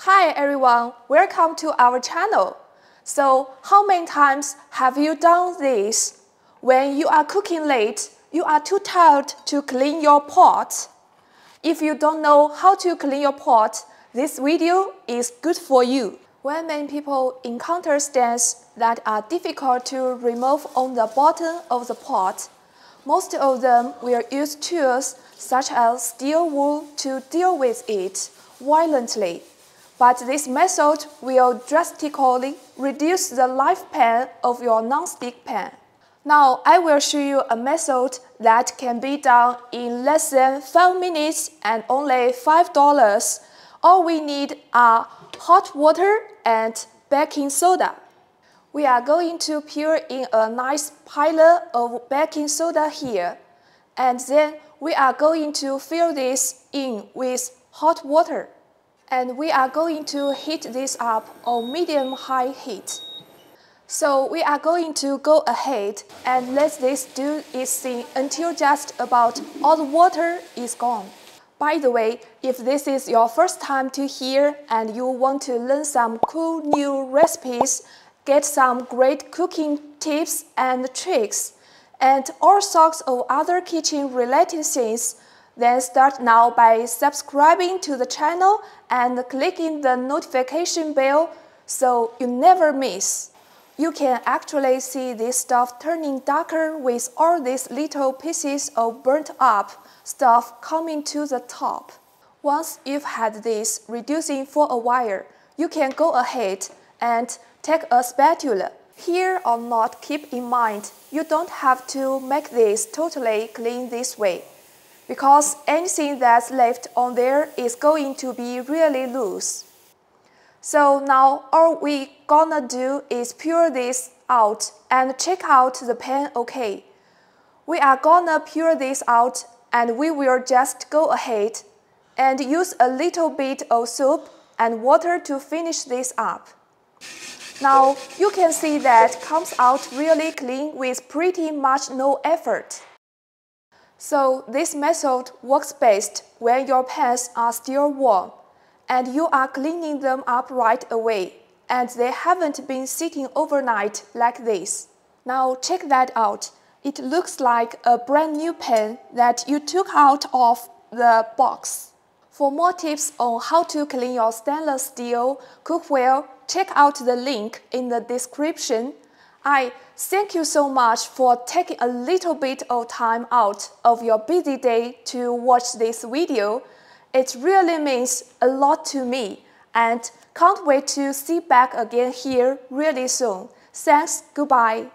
Hi everyone, welcome to our channel. So, how many times have you done this? When you are cooking late, you are too tired to clean your pot. If you don't know how to clean your pot, this video is good for you. When many people encounter stains that are difficult to remove on the bottom of the pot, most of them will use tools such as steel wool to deal with it violently. But this method will drastically reduce the lifespan of your non-stick pan. Now I will show you a method that can be done in less than 5 minutes and only $5. All we need are hot water and baking soda. We are going to pour in a nice pile of baking soda here, and then we are going to fill this in with hot water. And we are going to heat this up on medium-high heat. So we are going to go ahead and let this do its thing until just about all the water is gone. By the way, if this is your first time to hear and you want to learn some cool new recipes, get some great cooking tips and tricks, and all sorts of other kitchen-related things, then start now by subscribing to the channel and clicking the notification bell so you never miss. You can actually see this stuff turning darker with all these little pieces of burnt up stuff coming to the top. Once you've had this reducing for a while, you can go ahead and take a spatula. Here or not, keep in mind, you don't have to make this totally clean this way, because anything that's left on there is going to be really loose. So now all we gonna do is pour this out and check out the pan okay. We are gonna pour this out and we will just go ahead and use a little bit of soap and water to finish this up. Now you can see that comes out really clean with pretty much no effort. So this method works best when your pans are still warm and you are cleaning them up right away and they haven't been sitting overnight like this. Now check that out. It looks like a brand new pan that you took out of the box. For more tips on how to clean your stainless steel cookware, check out the link in the description. I thank you so much for taking a little bit of time out of your busy day to watch this video. It really means a lot to me and can't wait to see back again here really soon. Thanks, goodbye.